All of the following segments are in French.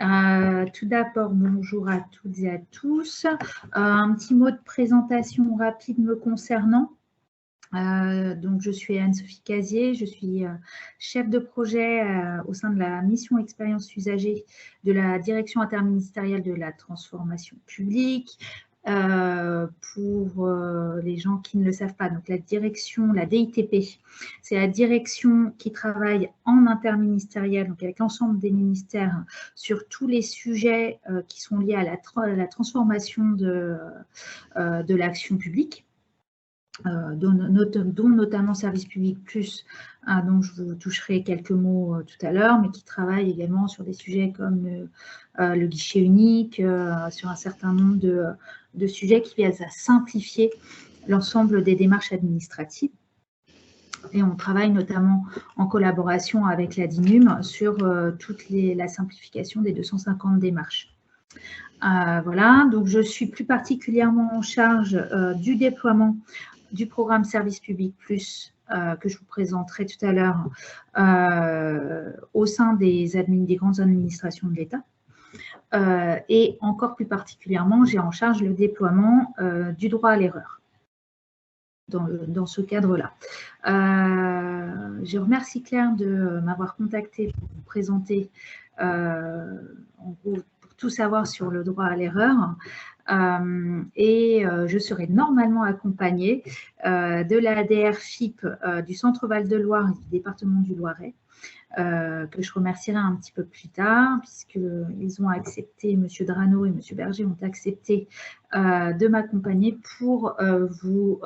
Tout d'abord, bonjour à toutes et à tous. Un petit mot de présentation rapide me concernant. Donc, je suis Anne-Sophie Casier, je suis chef de projet au sein de la mission expérience usagée de la direction interministérielle de la transformation publique. Pour les gens qui ne le savent pas, donc la direction, la DITP, c'est la direction qui travaille en interministériel, donc avec l'ensemble des ministères, sur tous les sujets qui sont liés à la transformation de l'action publique. Dont notamment Service Public Plus, dont je vous toucherai quelques mots tout à l'heure, mais qui travaille également sur des sujets comme le guichet unique, sur un certain nombre de sujets qui visent à simplifier l'ensemble des démarches administratives. Et on travaille notamment en collaboration avec la DINUM sur toute la simplification des 250 démarches. Voilà, donc je suis plus particulièrement en charge du déploiement du programme Service Public Plus que je vous présenterai tout à l'heure au sein des grandes administrations de l'État. Et encore plus particulièrement, j'ai en charge le déploiement du droit à l'erreur dans ce cadre-là. Je remercie Claire de m'avoir contacté pour vous présenter en gros pour tout savoir sur le droit à l'erreur. Je serai normalement accompagnée de la DRFIP du Centre Val-de-Loire et du département du Loiret, que je remercierai un petit peu plus tard, puisqu'ils ont accepté, M. Drano et M. Berger ont accepté de m'accompagner pour vous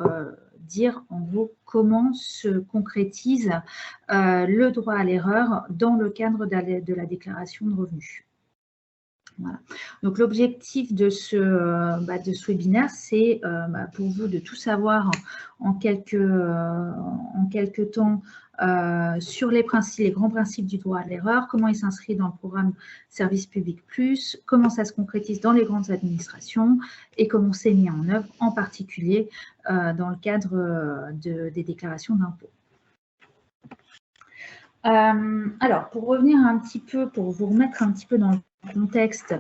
dire en gros comment se concrétise le droit à l'erreur dans le cadre de la déclaration de revenus. Voilà. Donc, l'objectif de ce webinaire, c'est pour vous de tout savoir en quelques temps sur les grands principes du droit à l'erreur, comment il s'inscrit dans le programme Service Public Plus, comment ça se concrétise dans les grandes administrations et comment c'est mis en œuvre, en particulier dans le cadre des déclarations d'impôts. Alors, pour revenir un petit peu, pour vous remettre un petit peu dans le contexte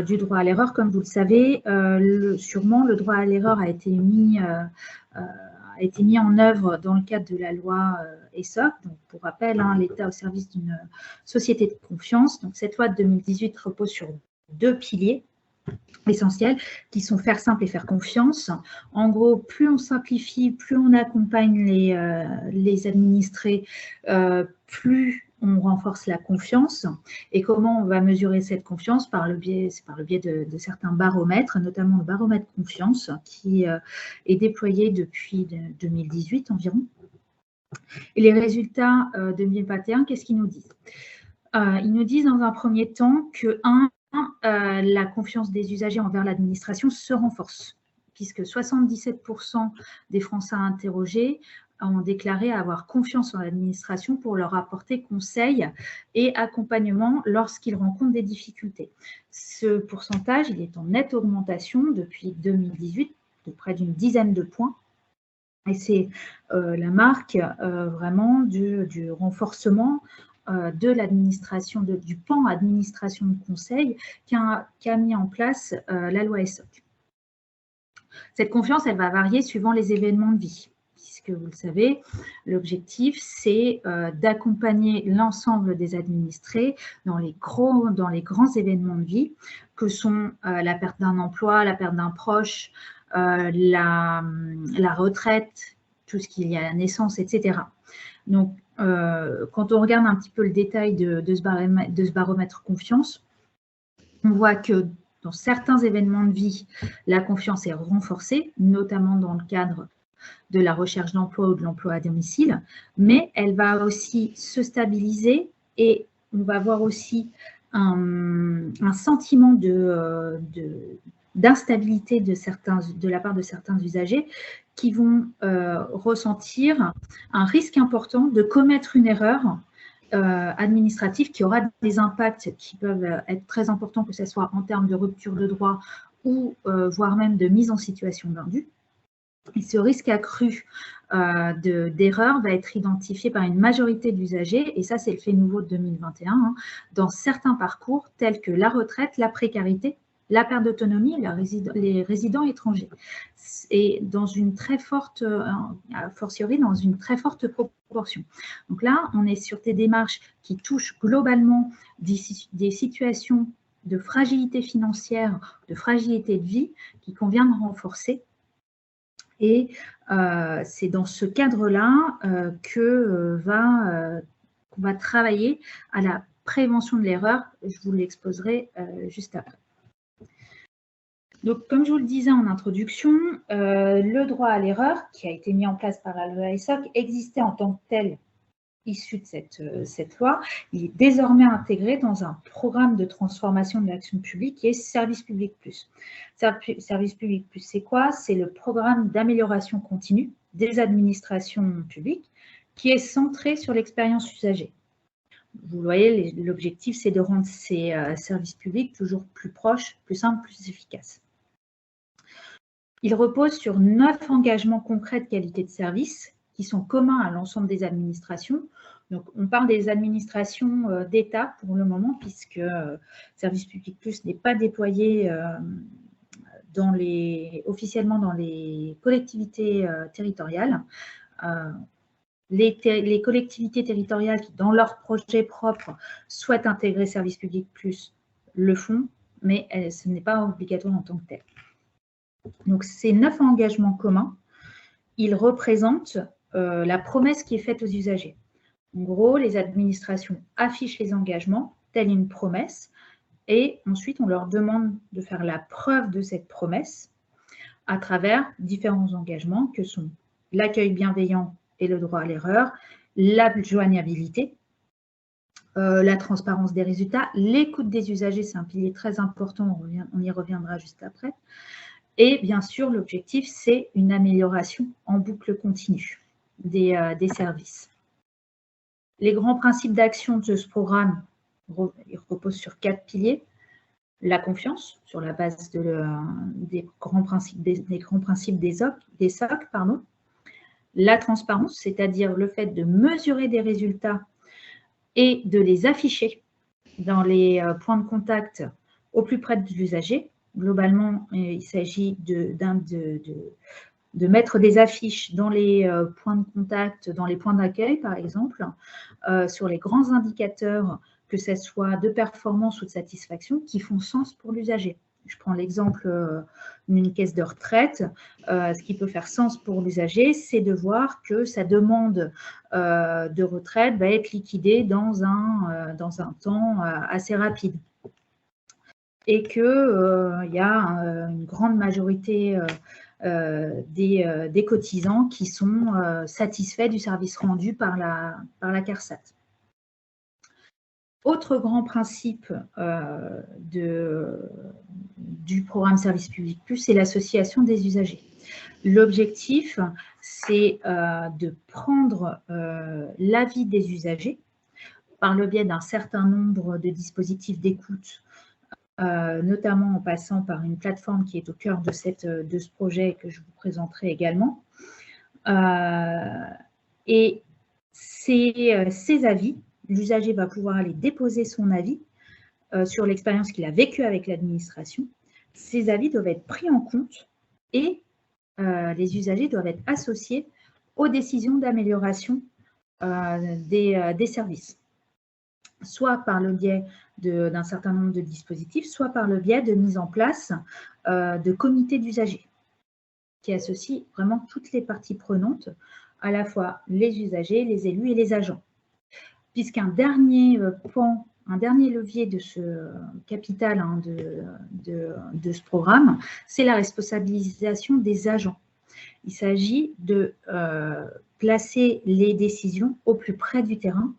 du droit à l'erreur, comme vous le savez, sûrement le droit à l'erreur a été mis en œuvre dans le cadre de la loi ESSOC. Donc, pour rappel, l'État au service d'une société de confiance. Donc, cette loi de 2018 repose sur 2 piliers essentiels qui sont faire simple et faire confiance. En gros, plus on simplifie, plus on accompagne les administrés, plus on renforce la confiance. Et comment on va mesurer cette confiance? Par le biais de certains baromètres, notamment le baromètre confiance qui est déployé depuis 2018 environ. Et les résultats 2021, qu'est-ce qu'ils nous disent? Ils nous disent dans un premier temps que la confiance des usagers envers l'administration se renforce, puisque 77% des Français interrogés ont déclaré avoir confiance en l'administration pour leur apporter conseil et accompagnement lorsqu'ils rencontrent des difficultés. Ce pourcentage, il est en nette augmentation depuis 2018, de près d'une dizaine de points. Et c'est la marque vraiment du renforcement de l'administration, du pan administration de conseil qui a mis en place la loi ESSOC. Cette confiance, elle va varier suivant les événements de vie, puisque vous le savez, l'objectif, c'est d'accompagner l'ensemble des administrés dans les grands événements de vie, que sont la perte d'un emploi, la perte d'un proche, la retraite, tout ce qu'il y a à la naissance, etc. Donc, quand on regarde un petit peu le détail de ce baromètre confiance, on voit que dans certains événements de vie, la confiance est renforcée, notamment dans le cadre de la recherche d'emploi ou de l'emploi à domicile, mais elle va aussi se stabiliser et on va avoir aussi un sentiment d'instabilité de la part de certains usagers qui vont ressentir un risque important de commettre une erreur administrative qui aura des impacts qui peuvent être très importants, que ce soit en termes de rupture de droit ou voire même de mise en situation d'indu. Et ce risque accru d'erreur va être identifié par une majorité d'usagers, et ça c'est le fait nouveau de 2021, dans certains parcours tels que la retraite, la précarité, la perte d'autonomie, les résidents étrangers. Et dans une très forte, a fortiori dans une très forte proportion. Donc là, on est sur des démarches qui touchent globalement des situations de fragilité financière, de fragilité de vie, qui convient de renforcer. Et c'est dans ce cadre-là qu'on va travailler à la prévention de l'erreur. Je vous l'exposerai juste après. Donc, comme je vous le disais en introduction, le droit à l'erreur, qui a été mis en place par la loi ESSOC, existait en tant que tel issu de cette loi. Il est désormais intégré dans un programme de transformation de l'action publique qui est Service Public Plus. Service Public Plus, c'est quoi? C'est le programme d'amélioration continue des administrations publiques qui est centré sur l'expérience usagée. Vous voyez, l'objectif, c'est de rendre ces services publics toujours plus proches, plus simples, plus efficaces. Il repose sur 9 engagements concrets de qualité de service qui sont communs à l'ensemble des administrations. Donc, on parle des administrations d'État pour le moment, puisque Service Public Plus n'est pas déployé officiellement dans les collectivités territoriales. Les collectivités territoriales qui, dans leur projet propre, souhaitent intégrer Service Public Plus le font, mais ce n'est pas obligatoire en tant que tel. Donc, ces 9 engagements communs, ils représentent la promesse qui est faite aux usagers. En gros, les administrations affichent les engagements, telle une promesse, et ensuite, on leur demande de faire la preuve de cette promesse à travers différents engagements que sont l'accueil bienveillant et le droit à l'erreur, la joignabilité, la transparence des résultats, l'écoute des usagers, c'est un pilier très important, on y reviendra juste après. Et bien sûr, l'objectif, c'est une amélioration en boucle continue des services. Les grands principes d'action de ce programme reposent sur 4 piliers. La confiance, sur la base des grands principes des SOC. La transparence, c'est-à-dire le fait de mesurer des résultats et de les afficher dans les points de contact au plus près de l'usager. Globalement, il s'agit de mettre des affiches dans les points de contact, dans les points d'accueil, par exemple, sur les grands indicateurs, que ce soit de performance ou de satisfaction, qui font sens pour l'usager. Je prends l'exemple d'une caisse de retraite. Ce qui peut faire sens pour l'usager, c'est de voir que sa demande de retraite va être liquidée dans un temps assez rapide. Et qu'il y a une grande majorité des cotisants qui sont satisfaits du service rendu par la CARSAT. Autre grand principe du programme Service Public Plus, c'est l'association des usagers. L'objectif, c'est de prendre l'avis des usagers par le biais d'un certain nombre de dispositifs d'écoute, notamment en passant par une plateforme qui est au cœur de ce projet que je vous présenterai également. Et ces avis, l'usager va pouvoir aller déposer son avis sur l'expérience qu'il a vécue avec l'administration. Ces avis doivent être pris en compte et les usagers doivent être associés aux décisions d'amélioration des services, soit par le biais d'un certain nombre de dispositifs, soit par le biais de mise en place de comités d'usagers qui associent vraiment toutes les parties prenantes, à la fois les usagers, les élus et les agents. Puisqu'un dernier levier de ce capital de ce programme, c'est la responsabilisation des agents. Il s'agit de placer les décisions au plus près du terrain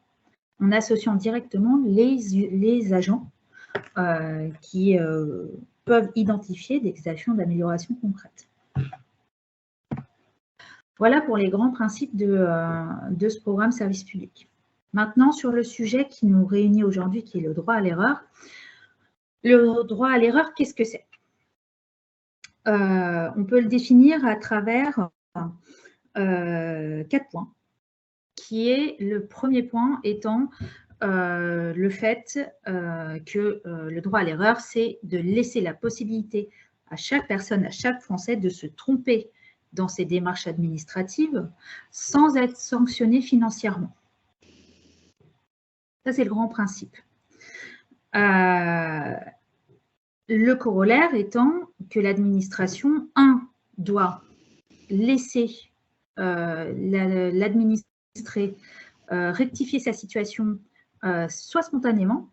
en associant directement les agents qui peuvent identifier des actions d'amélioration concrètes. Voilà pour les grands principes de ce programme Service Public. Maintenant, sur le sujet qui nous réunit aujourd'hui, qui est le droit à l'erreur. Le droit à l'erreur, qu'est-ce que c'est? on peut le définir à travers 4 points, qui est le premier point étant le fait que le droit à l'erreur, c'est de laisser la possibilité à chaque personne, à chaque Français de se tromper dans ses démarches administratives sans être sanctionné financièrement. Ça, c'est le grand principe. Le corollaire étant que l'administration, doit laisser l'administré rectifier sa situation soit spontanément,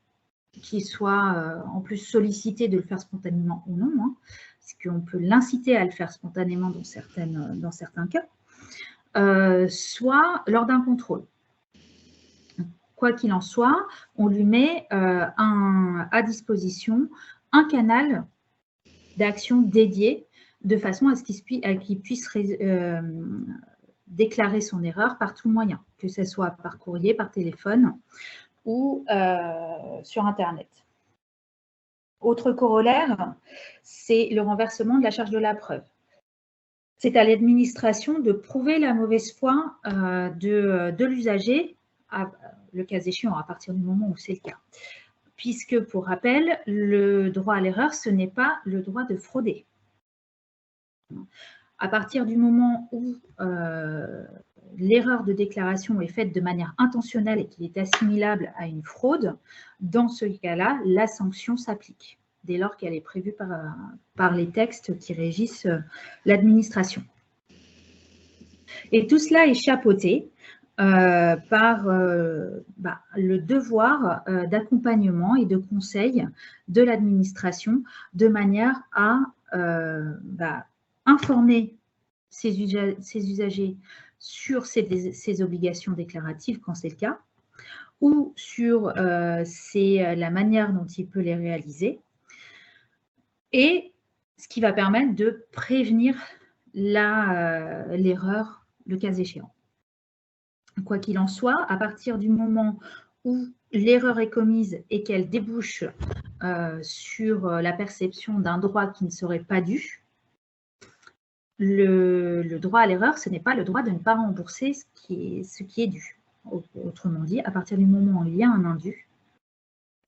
qu'il soit en plus sollicité de le faire spontanément ou non, hein, parce qu'on peut l'inciter à le faire spontanément dans certains cas, soit lors d'un contrôle. Quoi qu'il en soit, on lui met à disposition un canal d'action dédié de façon à ce qu'il puisse déclarer son erreur par tout moyen, que ce soit par courrier, par téléphone ou sur Internet. Autre corollaire, c'est le renversement de la charge de la preuve. C'est à l'administration de prouver la mauvaise foi de l'usager, le cas échéant, à partir du moment où c'est le cas. Puisque, pour rappel, le droit à l'erreur, ce n'est pas le droit de frauder. À partir du moment où l'erreur de déclaration est faite de manière intentionnelle et qu'il est assimilable à une fraude, dans ce cas-là, la sanction s'applique, dès lors qu'elle est prévue par les textes qui régissent l'administration. Et tout cela est chapeauté par le devoir d'accompagnement et de conseil de l'administration de manière à informer ses usagers sur ses obligations déclaratives quand c'est le cas, ou sur la manière dont il peut les réaliser, et ce qui va permettre de prévenir l'erreur le cas échéant. Quoi qu'il en soit, à partir du moment où l'erreur est commise et qu'elle débouche sur la perception d'un droit qui ne serait pas dû, le droit à l'erreur, ce n'est pas le droit de ne pas rembourser ce qui est dû. Autrement dit, à partir du moment où il y a un indu,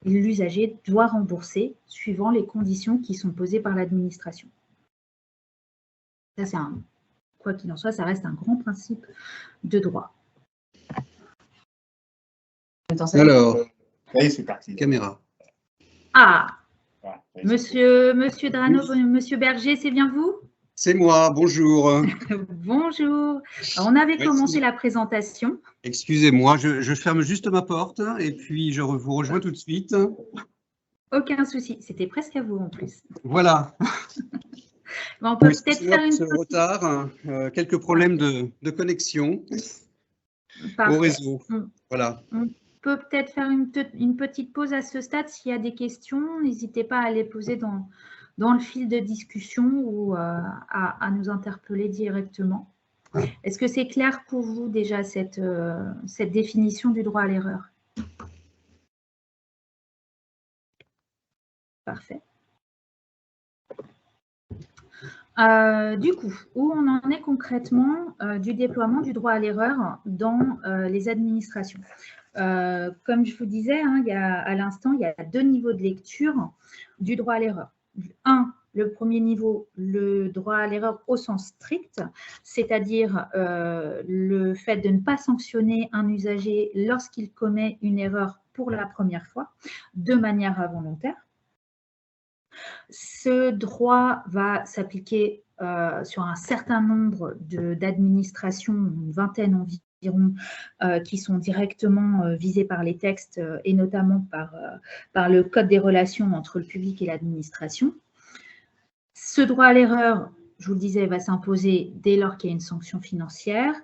l'usager doit rembourser suivant les conditions qui sont posées par l'administration. Ça, c'est quoi qu'il en soit, ça reste un grand principe de droit. Alors, oui, c'est parti. Caméra. Ah, monsieur Drano, monsieur Berger, c'est bien vous? C'est moi, bonjour. Bonjour. On avait commencé la présentation. Excusez-moi, je ferme juste ma porte et puis je vous rejoins tout de suite. Aucun souci, c'était presque à vous en plus. Voilà. On peut peut-être faire une petite... retard, quelques problèmes de connexion au réseau. Voilà. On peut peut-être faire une petite pause à ce stade. S'il y a des questions, n'hésitez pas à les poser dans le fil de discussion ou à nous interpeller directement. Est-ce que c'est clair pour vous déjà cette définition du droit à l'erreur? Parfait. Du coup, où on en est concrètement du déploiement du droit à l'erreur dans les administrations? Comme je vous disais, hein, à l'instant, il y a 2 niveaux de lecture du droit à l'erreur. Le premier niveau, le droit à l'erreur au sens strict, c'est-à-dire le fait de ne pas sanctionner un usager lorsqu'il commet une erreur pour la première fois, de manière involontaire. Ce droit va s'appliquer sur un certain nombre d'administrations, une vingtaine environ, qui sont directement visées par les textes et notamment par le Code des relations entre le public et l'administration. Ce droit à l'erreur, je vous le disais, va s'imposer dès lors qu'il y a une sanction financière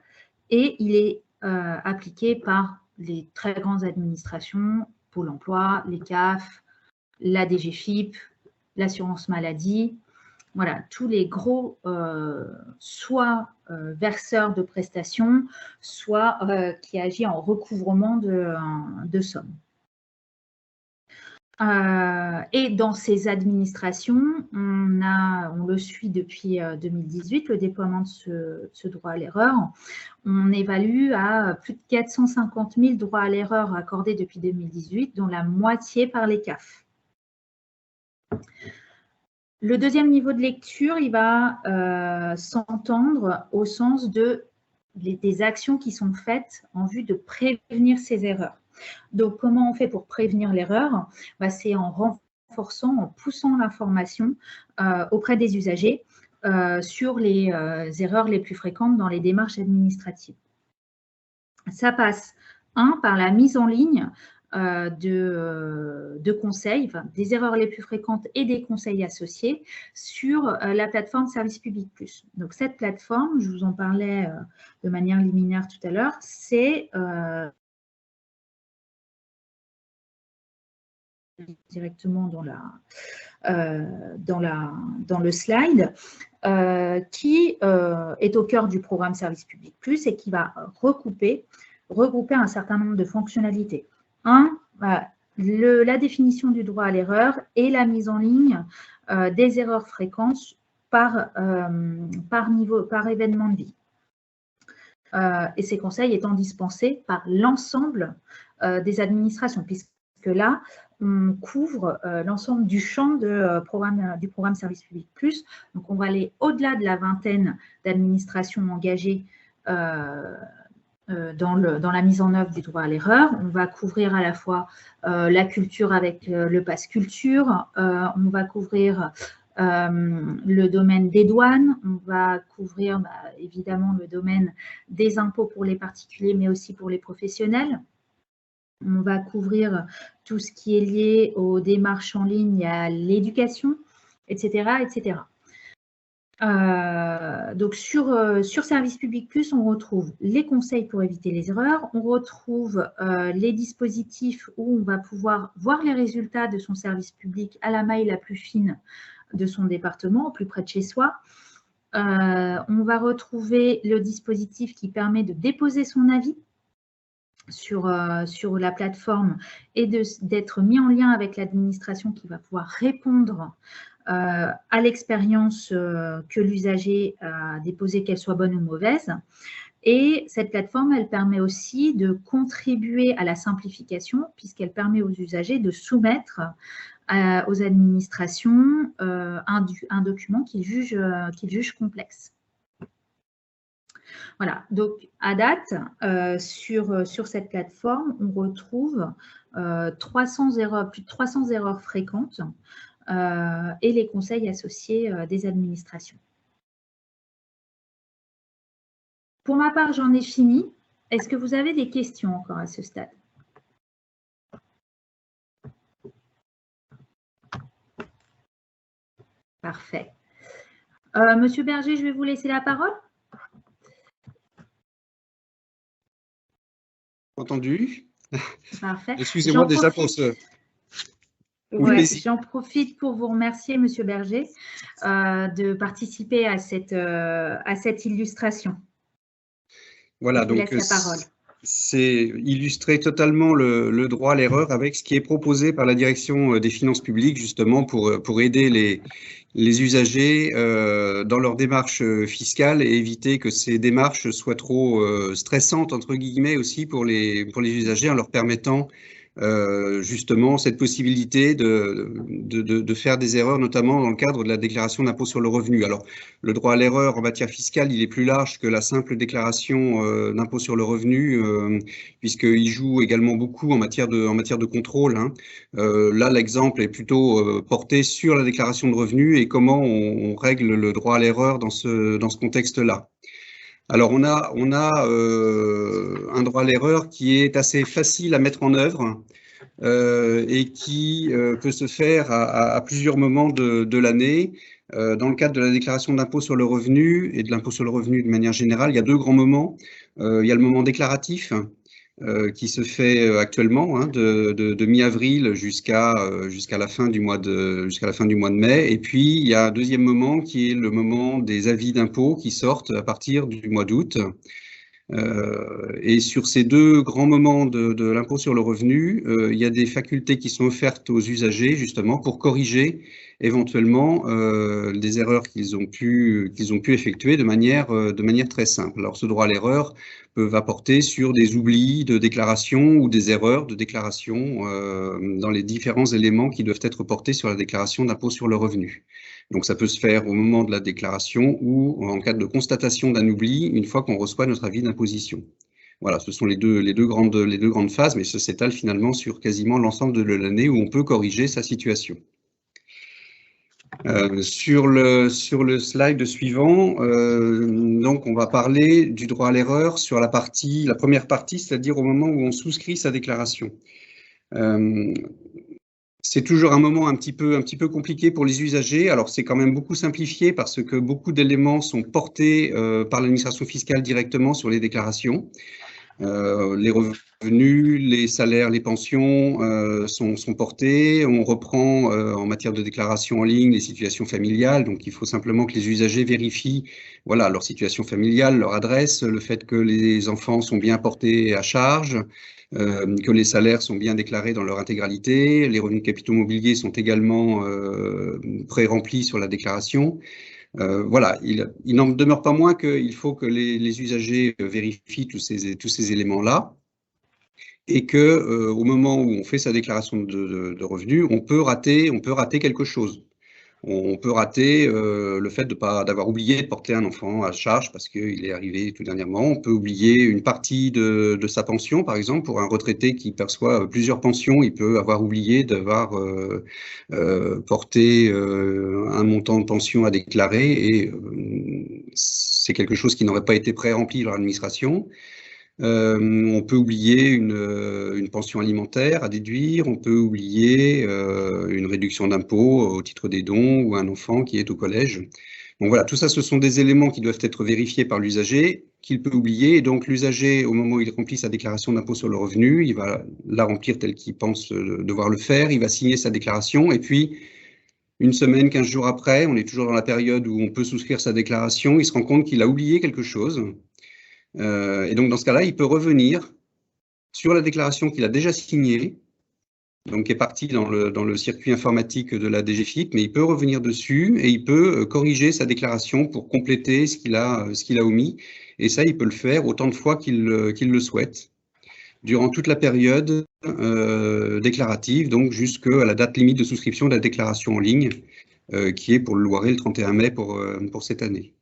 et il est appliqué par les très grandes administrations, Pôle emploi, les CAF, la DGFiP, l'assurance maladie, voilà, tous les gros, soit verseurs de prestations, soit qui agit en recouvrement de sommes. Et dans ces administrations, on le suit depuis 2018, le déploiement de ce droit à l'erreur. On évalue à plus de 450 000 droits à l'erreur accordés depuis 2018, dont la moitié par les CAF. Le deuxième niveau de lecture, il va s'entendre au sens des actions qui sont faites en vue de prévenir ces erreurs. Donc, comment on fait pour prévenir l'erreur? C'est en renforçant, en poussant l'information auprès des usagers sur les erreurs les plus fréquentes dans les démarches administratives. Ça passe, par la mise en ligne de conseils, des erreurs les plus fréquentes et des conseils associés sur la plateforme Service Public Plus. Donc, cette plateforme, je vous en parlais de manière liminaire tout à l'heure, c'est directement dans le slide, qui est au cœur du programme Service Public Plus et qui va regrouper un certain nombre de fonctionnalités. La définition du droit à l'erreur et la mise en ligne des erreurs fréquentes par événement de vie. Et ces conseils étant dispensés par l'ensemble des administrations, puisque là, on couvre l'ensemble du champ du programme Service Public Plus. Donc, on va aller au-delà de la vingtaine d'administrations engagées dans la mise en œuvre du droit à l'erreur. On va couvrir à la fois la culture avec le pass culture, on va couvrir le domaine des douanes, on va couvrir évidemment le domaine des impôts pour les particuliers, mais aussi pour les professionnels. On va couvrir tout ce qui est lié aux démarches en ligne et à l'éducation, etc., etc. Donc, sur Service Public Plus, on retrouve les conseils pour éviter les erreurs, on retrouve les dispositifs où on va pouvoir voir les résultats de son service public à la maille la plus fine de son département, au plus près de chez soi. On va retrouver le dispositif qui permet de déposer son avis sur la plateforme et d'être mis en lien avec l'administration qui va pouvoir répondre à l'expérience que l'usager a déposée, qu'elle soit bonne ou mauvaise. Et cette plateforme, elle permet aussi de contribuer à la simplification puisqu'elle permet aux usagers de soumettre aux administrations un document qu'ils jugent complexe. Voilà, donc à date, sur cette plateforme, on retrouve plus de 300 erreurs fréquentes et les conseils associés des administrations. Pour ma part, j'en ai fini. Est-ce que vous avez des questions encore à ce stade? Parfait. Monsieur Berger, je vais vous laisser la parole. Entendu. Parfait. Excusez-moi déjà pour ce... Ouais, j'en profite pour vous remercier, Monsieur Berger, de participer à cette illustration. Voilà, donc c'est illustrer totalement le droit à l'erreur avec ce qui est proposé par la direction des finances publiques, justement, pour aider les usagers dans leur démarche fiscale et éviter que ces démarches soient trop stressantes, entre guillemets, aussi pour les usagers, en leur permettant justement cette possibilité de faire des erreurs, notamment dans le cadre de la déclaration d'impôt sur le revenu. Alors, le droit à l'erreur en matière fiscale, il est plus large que la simple déclaration d'impôt sur le revenu, puisqu'il joue également beaucoup en matière de contrôle. Hein. Là, l'exemple est plutôt porté sur la déclaration de revenus et comment on règle le droit à l'erreur dans ce contexte-là. Alors, on a un droit à l'erreur qui est assez facile à mettre en œuvre et qui peut se faire à plusieurs moments de l'année. Dans le cadre de la déclaration d'impôt sur le revenu et de l'impôt sur le revenu de manière générale, il y a deux grands moments. Il y a le moment déclaratif qui se fait actuellement de mi-avril jusqu'à la fin du mois de mai. Et puis il y a un deuxième moment qui est le moment des avis d'impôt qui sortent à partir du mois d'août. Et sur ces deux grands moments de l'impôt sur le revenu, il y a des facultés qui sont offertes aux usagers justement pour corriger éventuellement des erreurs qu'ils ont pu effectuer de manière très simple. Alors ce droit à l'erreur peut apporter sur des oublis de déclaration ou des erreurs de déclaration dans les différents éléments qui doivent être portés sur la déclaration d'impôt sur le revenu. Donc ça peut se faire au moment de la déclaration ou en cas de constatation d'un oubli, une fois qu'on reçoit notre avis d'imposition. Voilà, ce sont les deux grandes phases, mais ça s'étale finalement sur quasiment l'ensemble de l'année où on peut corriger sa situation. Sur le slide suivant, donc on va parler du droit à l'erreur sur la première partie, c'est-à-dire au moment où on souscrit sa déclaration. C'est toujours un moment un petit peu compliqué pour les usagers. Alors, c'est quand même beaucoup simplifié parce que beaucoup d'éléments sont portés par l'administration fiscale directement sur les déclarations. Les revenus, les salaires, les pensions sont portés. On reprend en matière de déclaration en ligne les situations familiales. Donc, il faut simplement que les usagers vérifient voilà, leur situation familiale, leur adresse, le fait que les enfants sont bien portés à charge, que les salaires sont bien déclarés dans leur intégralité, les revenus de capitaux mobiliers sont également pré-remplis sur la déclaration. Voilà, il n'en demeure pas moins qu'il faut que les usagers vérifient tous ces éléments-là et que au moment où on fait sa déclaration de revenus, on peut rater quelque chose. On peut rater le fait d'avoir oublié de porter un enfant à charge parce qu'il est arrivé tout dernièrement. On peut oublier une partie de sa pension, par exemple, pour un retraité qui perçoit plusieurs pensions, il peut avoir oublié d'avoir porté un montant de pension à déclarer et c'est quelque chose qui n'aurait pas été pré-rempli par l'administration. On peut oublier une pension alimentaire à déduire, on peut oublier une réduction d'impôt au titre des dons ou un enfant qui est au collège. Donc voilà, tout ça, ce sont des éléments qui doivent être vérifiés par l'usager, qu'il peut oublier. Et donc l'usager, au moment où il remplit sa déclaration d'impôt sur le revenu, il va la remplir telle qu'il pense devoir le faire, il va signer sa déclaration et puis une semaine, 15 jours après, on est toujours dans la période où on peut souscrire sa déclaration, il se rend compte qu'il a oublié quelque chose. Et donc, dans ce cas-là, il peut revenir sur la déclaration qu'il a déjà signée, donc qui est partie dans le circuit informatique de la DGFiP, mais il peut revenir dessus et il peut corriger sa déclaration pour compléter ce qu'il a omis. Et ça, il peut le faire autant de fois qu'il le souhaite, durant toute la période déclarative, donc jusqu'à la date limite de souscription de la déclaration en ligne, qui est pour le Loiret le 31 mai pour cette année.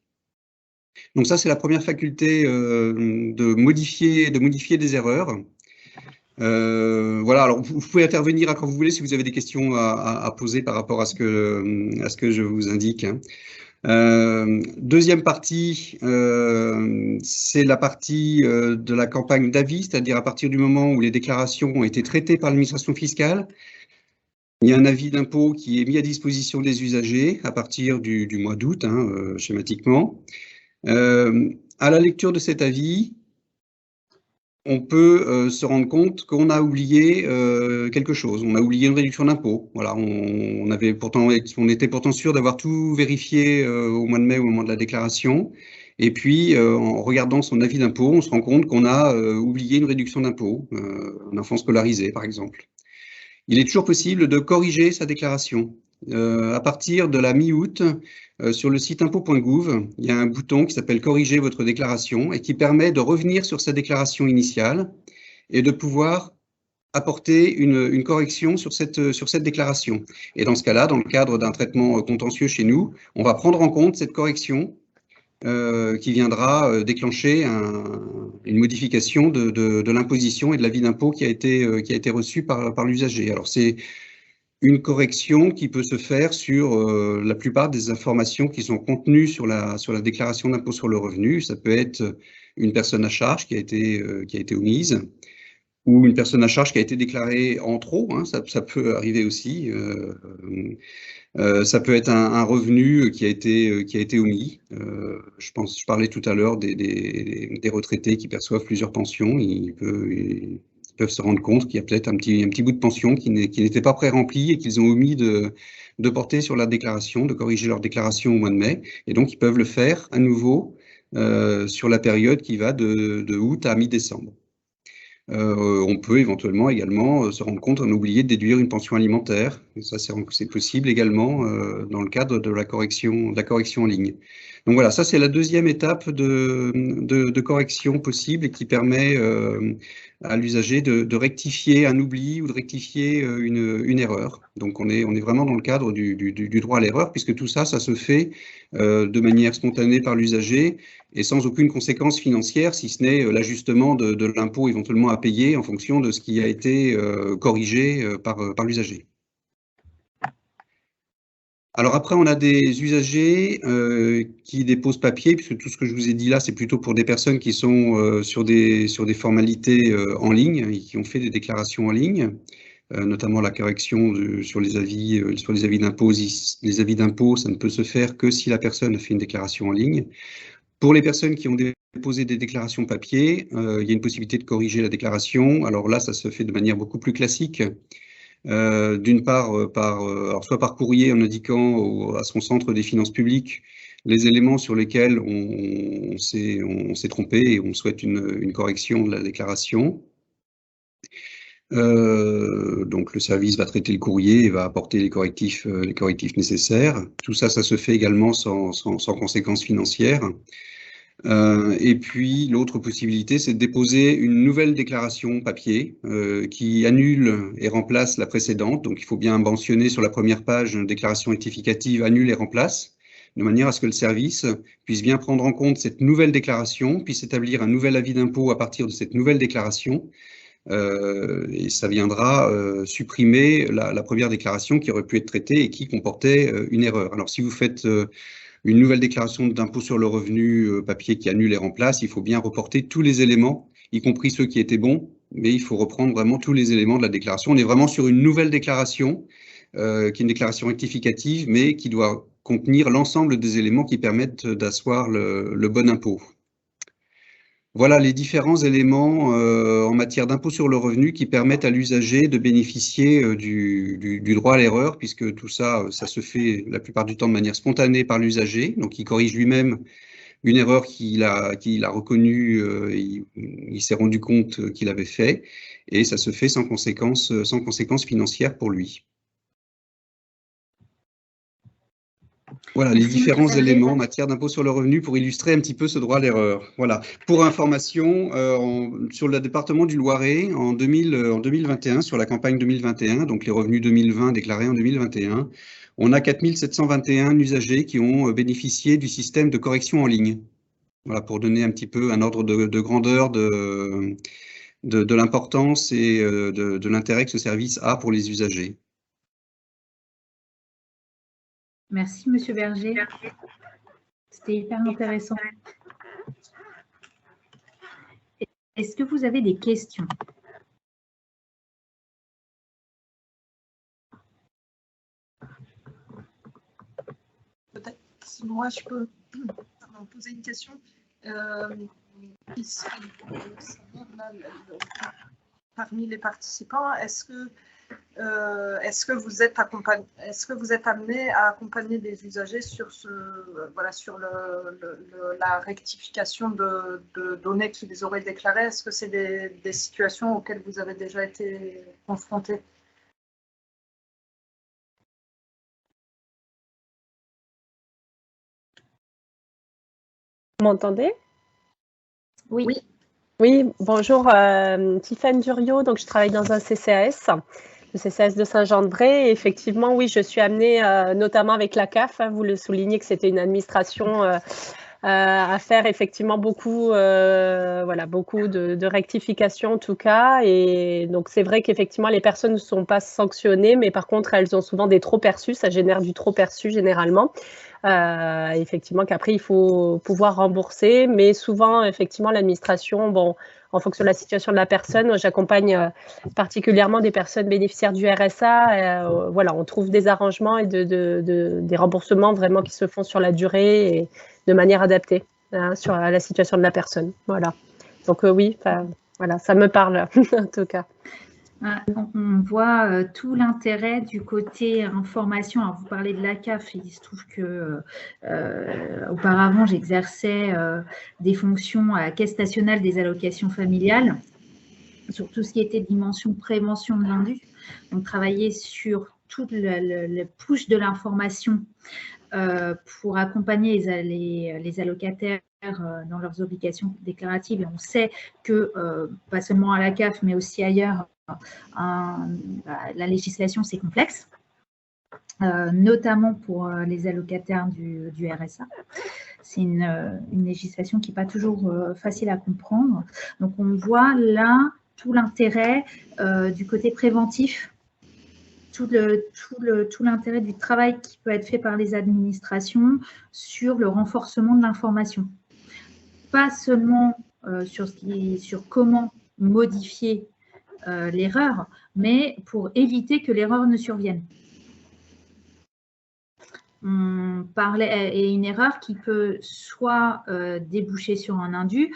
Donc ça, c'est la première faculté de modifier des erreurs. Voilà, alors vous pouvez intervenir quand vous voulez si vous avez des questions à poser par rapport à ce que je vous indique. Deuxième partie, c'est la partie de la campagne d'avis, c'est-à-dire à partir du moment où les déclarations ont été traitées par l'administration fiscale, il y a un avis d'impôt qui est mis à disposition des usagers à partir du mois d'août, schématiquement. À la lecture de cet avis, on peut se rendre compte qu'on a oublié quelque chose. On a oublié une réduction d'impôt. Voilà, on était pourtant sûr d'avoir tout vérifié au mois de mai au moment de la déclaration. Et puis, en regardant son avis d'impôt, on se rend compte qu'on a oublié une réduction d'impôt, un enfant scolarisé, par exemple. Il est toujours possible de corriger sa déclaration. À partir de la mi-août, sur le site impôt.gouv, il y a un bouton qui s'appelle « Corriger votre déclaration » et qui permet de revenir sur sa déclaration initiale et de pouvoir apporter une correction sur cette déclaration. Et dans ce cas-là, dans le cadre d'un traitement contentieux chez nous, on va prendre en compte cette correction qui viendra déclencher une modification de l'imposition et de l'avis d'impôt qui a été reçu par l'usager. Alors c'est une correction qui peut se faire sur la plupart des informations qui sont contenues sur la déclaration d'impôt sur le revenu. Ça peut être une personne à charge qui a été omise, ou une personne à charge qui a été déclarée en trop, ça peut arriver aussi. Ça peut être un revenu qui a été omis. Je parlais tout à l'heure des retraités qui perçoivent plusieurs pensions. Ils peuvent se rendre compte qu'il y a peut-être un petit bout de pension qui n'était pas pré-rempli et qu'ils ont omis de porter sur la déclaration, de corriger leur déclaration au mois de mai. Et donc, ils peuvent le faire à nouveau sur la période qui va de août à mi-décembre. On peut éventuellement également se rendre compte, on a oublié de déduire une pension alimentaire. Et ça, c'est possible également dans le cadre de la correction en ligne. Donc voilà, ça c'est la deuxième étape de correction possible et qui permet à l'usager de rectifier un oubli ou de rectifier une erreur. Donc on est vraiment dans le cadre du droit à l'erreur, puisque tout ça, ça se fait de manière spontanée par l'usager et sans aucune conséquence financière, si ce n'est l'ajustement de l'impôt éventuellement à payer en fonction de ce qui a été corrigé par l'usager. Alors après, on a des usagers qui déposent papier, puisque tout ce que je vous ai dit là, c'est plutôt pour des personnes qui sont sur des formalités en ligne et qui ont fait des déclarations en ligne, notamment la correction sur les avis d'impôt. Les avis d'impôt, ça ne peut se faire que si la personne a fait une déclaration en ligne. Pour les personnes qui ont déposé des déclarations papier, il y a une possibilité de corriger la déclaration. Alors là, ça se fait de manière beaucoup plus classique. D'une part, alors soit par courrier en indiquant à son centre des finances publiques les éléments sur lesquels on s'est trompé et on souhaite une correction de la déclaration. Donc le service va traiter le courrier et va apporter les correctifs nécessaires. Tout ça, ça se fait également sans conséquences financières. Et puis l'autre possibilité, c'est de déposer une nouvelle déclaration papier qui annule et remplace la précédente. Donc il faut bien mentionner sur la première page une déclaration rectificative annule et remplace, de manière à ce que le service puisse bien prendre en compte cette nouvelle déclaration, puisse établir un nouvel avis d'impôt à partir de cette nouvelle déclaration. Et ça viendra supprimer la première déclaration qui aurait pu être traitée et qui comportait une erreur. Alors si vous faites une nouvelle déclaration d'impôt sur le revenu papier qui annule et remplace, il faut bien reporter tous les éléments, y compris ceux qui étaient bons, mais il faut reprendre vraiment tous les éléments de la déclaration. On est vraiment sur une nouvelle déclaration, qui est une déclaration rectificative, mais qui doit contenir l'ensemble des éléments qui permettent d'asseoir le bon impôt. Voilà les différents éléments en matière d'impôt sur le revenu qui permettent à l'usager de bénéficier du droit à l'erreur, puisque tout ça, ça se fait la plupart du temps de manière spontanée par l'usager. Donc, il corrige lui-même une erreur qu'il a reconnue, il s'est rendu compte qu'il avait fait, et ça se fait sans conséquences financières pour lui. Voilà les différents éléments en matière d'impôt sur le revenu pour illustrer un petit peu ce droit à l'erreur. Voilà. Pour information, sur le département du Loiret, en 2021, sur la campagne 2021, donc les revenus 2020 déclarés en 2021, on a 4721 usagers qui ont bénéficié du système de correction en ligne. Voilà, pour donner un petit peu un ordre de grandeur de l'importance et de l'intérêt que ce service a pour les usagers. Merci, Monsieur Berger. C'était hyper intéressant. Est-ce que vous avez des questions? Peut-être, si moi je peux poser une question. Parmi les participants, est-ce que vous êtes amené à accompagner des usagers sur la rectification de données qu'ils auraient déclarées? Est-ce que c'est des situations auxquelles vous avez déjà été confrontés? Vous m'entendez? Oui. Oui, bonjour, Tiffany Duriot, donc je travaille dans un CCAS, le CCAS de Saint-Jean-de-Bray. Effectivement, oui, je suis amenée, notamment avec la CAF, hein, vous le soulignez que c'était une administration à faire effectivement beaucoup, beaucoup de rectifications en tout cas. Et donc, c'est vrai qu'effectivement, les personnes ne sont pas sanctionnées, mais par contre, elles ont souvent des trop perçus, ça génère du trop perçu généralement. Effectivement qu'après il faut pouvoir rembourser, mais souvent effectivement l'administration, bon, en fonction de la situation de la personne, j'accompagne particulièrement des personnes bénéficiaires du RSA, voilà, on trouve des arrangements et des remboursements vraiment qui se font sur la durée et de manière adaptée hein, à la situation de la personne, voilà. Donc oui, voilà, ça me parle en tout cas. On voit tout l'intérêt du côté information. Alors, vous parlez de la CAF, il se trouve que auparavant, j'exerçais des fonctions à la Caisse nationale des allocations familiales, sur tout ce qui était dimension prévention de l'indu. Donc, travailler sur toute le push de l'information pour accompagner les allocataires dans leurs obligations déclaratives. Et on sait que, pas seulement à la CAF, mais aussi ailleurs, la législation, c'est complexe, notamment pour les allocataires du RSA. C'est une législation qui n'est pas toujours facile à comprendre. Donc, on voit là tout l'intérêt du côté préventif, tout l'intérêt du travail qui peut être fait par les administrations sur le renforcement de l'information. Pas seulement sur comment modifier l'erreur, mais pour éviter que l'erreur ne survienne. On parlait, et une erreur qui peut soit déboucher sur un indu,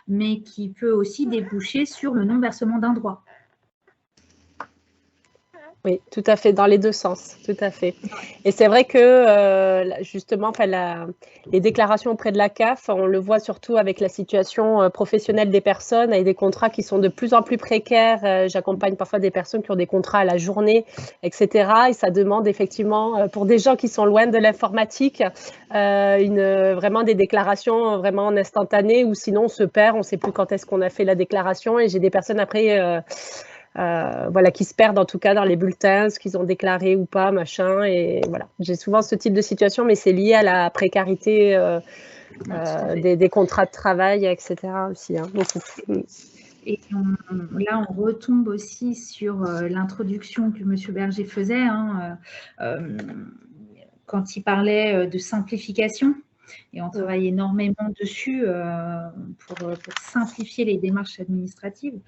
mais qui peut aussi déboucher sur le non-versement d'un droit. Oui, tout à fait, dans les deux sens, tout à fait. Et c'est vrai que justement, les déclarations auprès de la CAF, on le voit surtout avec la situation professionnelle des personnes, avec des contrats qui sont de plus en plus précaires. J'accompagne parfois des personnes qui ont des contrats à la journée, etc. Et ça demande effectivement, pour des gens qui sont loin de l'informatique, vraiment des déclarations vraiment en instantané, ou sinon on se perd, on ne sait plus quand est-ce qu'on a fait la déclaration. Et j'ai des personnes après... voilà, qui se perdent en tout cas dans les bulletins, ce qu'ils ont déclaré ou pas, machin. Et voilà, j'ai souvent ce type de situation, mais c'est lié à la précarité des contrats de travail, etc. aussi, hein, beaucoup. Et là, on retombe aussi sur l'introduction que M. Berger faisait, hein, quand il parlait de simplification. Et on travaille énormément dessus pour simplifier les démarches administratives.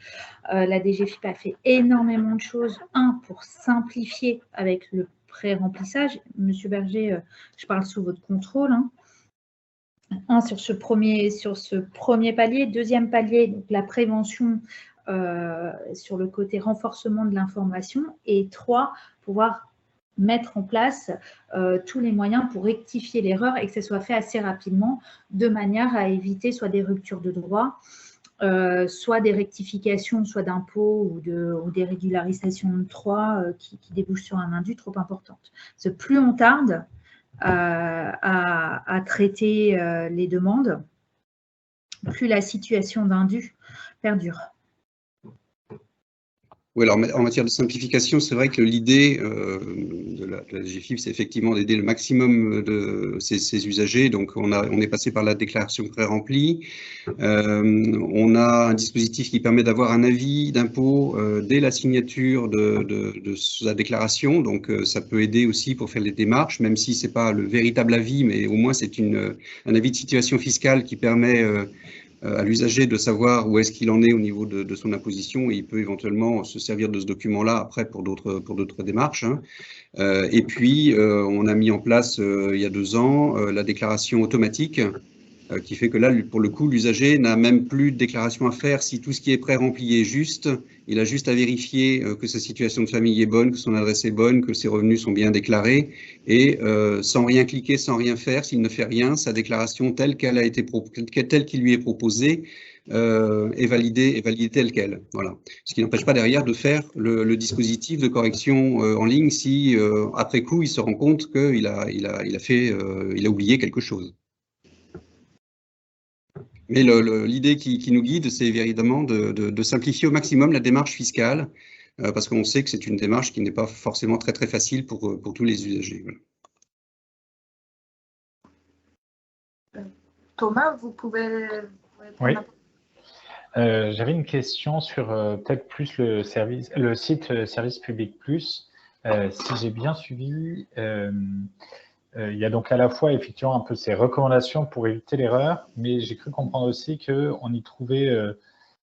La DGFiP a fait énormément de choses. Pour simplifier avec le pré-remplissage. Monsieur Berger, je parle sous votre contrôle. Sur ce premier palier. Deuxième palier, donc la prévention sur le côté renforcement de l'information. Et 3, pouvoir mettre en place tous les moyens pour rectifier l'erreur et que ce soit fait assez rapidement, de manière à éviter soit des ruptures de droit, soit des rectifications, soit d'impôts ou des régularisations de droits qui débouchent sur un indu trop importante. Parce que plus on tarde à traiter les demandes, plus la situation d'indu perdure. Oui, alors en matière de simplification, c'est vrai que l'idée de la DGFiP, c'est effectivement d'aider le maximum de ces usagers. Donc, on est passé par la déclaration pré-remplie. On a un dispositif qui permet d'avoir un avis d'impôt dès la signature de sa déclaration. Donc, ça peut aider aussi pour faire les démarches, même si ce n'est pas le véritable avis, mais au moins c'est un avis de situation fiscale qui permet à l'usager de savoir où est-ce qu'il en est au niveau de son imposition, et il peut éventuellement se servir de ce document-là après pour d'autres démarches. Et puis, on a mis en place il y a 2 ans la déclaration automatique, qui fait que là, pour le coup, l'usager n'a même plus de déclaration à faire. Si tout ce qui est pré-rempli est juste, il a juste à vérifier que sa situation de famille est bonne, que son adresse est bonne, que ses revenus sont bien déclarés, et sans rien cliquer, sans rien faire, s'il ne fait rien, sa déclaration telle qu'il lui est proposée est validée telle qu'elle. Voilà. Ce qui n'empêche pas derrière de faire le dispositif de correction en ligne si après coup il se rend compte qu'il a oublié quelque chose. Mais l'idée qui nous guide, c'est évidemment de simplifier au maximum la démarche fiscale, parce qu'on sait que c'est une démarche qui n'est pas forcément très très facile pour tous les usagers. Voilà. Thomas, vous pouvez répondre. Oui. J'avais une question sur peut-être plus le site Service Public Plus. Si j'ai bien suivi, il y a donc à la fois effectivement un peu ces recommandations pour éviter l'erreur, mais j'ai cru comprendre aussi qu'on y trouvait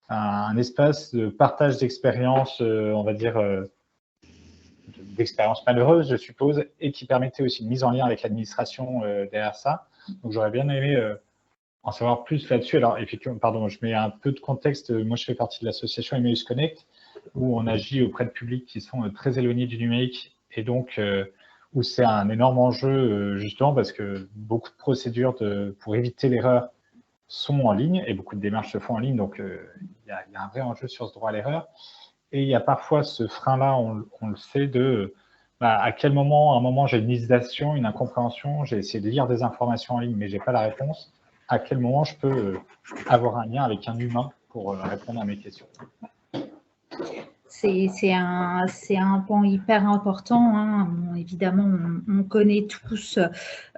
un espace de partage d'expériences, on va dire, d'expériences malheureuses, je suppose, et qui permettait aussi une mise en lien avec l'administration derrière ça. Donc j'aurais bien aimé en savoir plus là-dessus. Alors effectivement, pardon, je mets un peu de contexte. Moi, je fais partie de l'association Emmaüs Connect. où on agit auprès de publics qui sont très éloignés du numérique et donc où c'est un énorme enjeu justement parce que beaucoup de procédures pour éviter l'erreur sont en ligne et beaucoup de démarches se font en ligne, donc il y a un vrai enjeu sur ce droit à l'erreur. Et il y a parfois ce frein-là, on le sait, à quel moment, à un moment, j'ai une hésitation, une incompréhension, j'ai essayé de lire des informations en ligne, mais je n'ai pas la réponse. À quel moment je peux avoir un lien avec un humain pour répondre à mes questions? C'est un point hyper important, hein. Bon, évidemment, on connaît tous,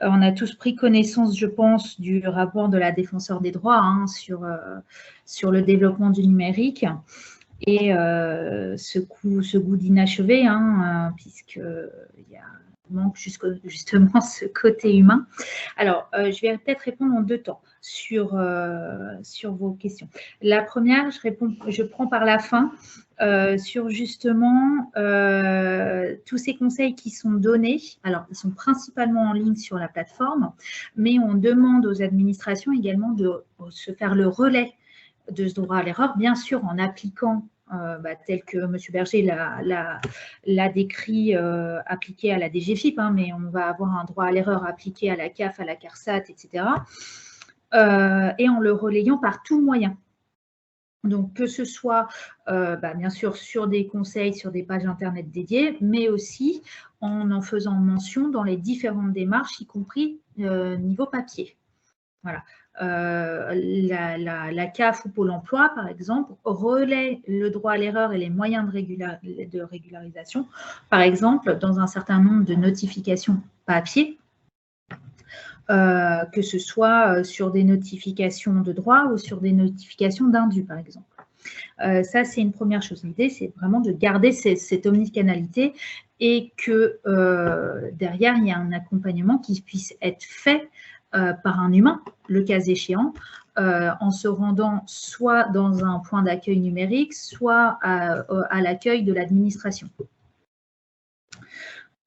on a tous pris connaissance, je pense, du rapport de la Défenseure des droits, hein, sur le développement du numérique. Et ce goût d'inachevé, hein, puisqu'il manque justement ce côté humain. Alors, je vais peut-être répondre en 2 temps sur vos questions. La première, je prends par la fin sur justement tous ces conseils qui sont donnés. Alors, ils sont principalement en ligne sur la plateforme, mais on demande aux administrations également de se faire le relais de ce droit à l'erreur, bien sûr en appliquant, tel que M. Berger l'a décrit, appliqué à la DGFiP, hein, mais on va avoir un droit à l'erreur appliqué à la CAF, à la CARSAT, etc. Et en le relayant par tout moyen. Donc, que ce soit, bien sûr, sur des conseils, sur des pages Internet dédiées, mais aussi en faisant mention dans les différentes démarches, y compris niveau papier. Voilà. La CAF ou Pôle emploi, par exemple, relaie le droit à l'erreur et les moyens de régularisation, par exemple, dans un certain nombre de notifications papier, que ce soit sur des notifications de droit ou sur des notifications d'indu, par exemple. Ça, c'est une première chose. L'idée, c'est vraiment de garder cette omnicanalité et que derrière, il y a un accompagnement qui puisse être fait par un humain, le cas échéant, en se rendant soit dans un point d'accueil numérique, soit à l'accueil de l'administration.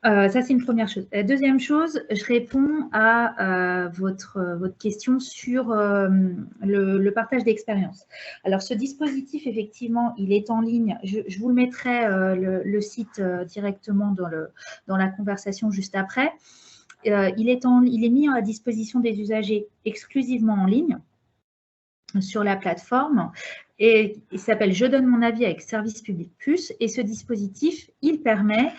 Ça, c'est une première chose. La deuxième chose, je réponds à votre question sur le partage d'expérience. Alors, ce dispositif, effectivement, il est en ligne. Je vous le mettrai le site directement dans la conversation juste après. Il est mis à disposition des usagers exclusivement en ligne sur la plateforme et il s'appelle « Je donne mon avis avec Service Public Plus » et ce dispositif, il permet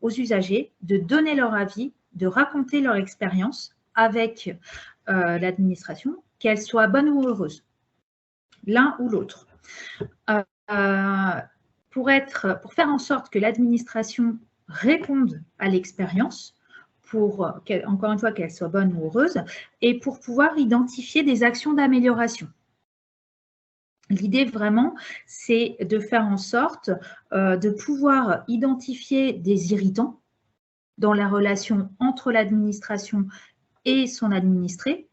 aux usagers de donner leur avis, de raconter leur expérience avec l'administration, qu'elle soit bonne ou heureuse, l'un ou l'autre. Pour faire en sorte que l'administration réponde à l'expérience, encore une fois, qu'elle soit bonne ou heureuse, et pour pouvoir identifier des actions d'amélioration. L'idée vraiment, c'est de faire en sorte de pouvoir identifier des irritants dans la relation entre l'administration et son administré,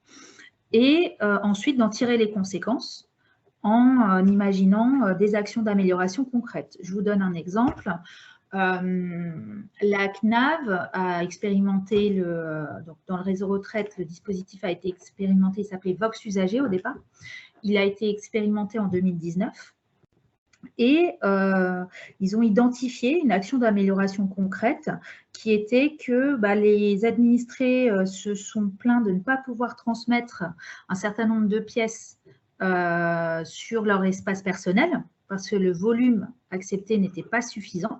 et ensuite d'en tirer les conséquences en imaginant des actions d'amélioration concrètes. Je vous donne un exemple. La CNAV a expérimenté, donc dans le réseau retraite, le dispositif a été expérimenté, il s'appelait Vox Usager au départ. Il a été expérimenté en 2019 et ils ont identifié une action d'amélioration concrète qui était que les administrés se sont plaints de ne pas pouvoir transmettre un certain nombre de pièces sur leur espace personnel parce que le volume accepté n'était pas suffisant.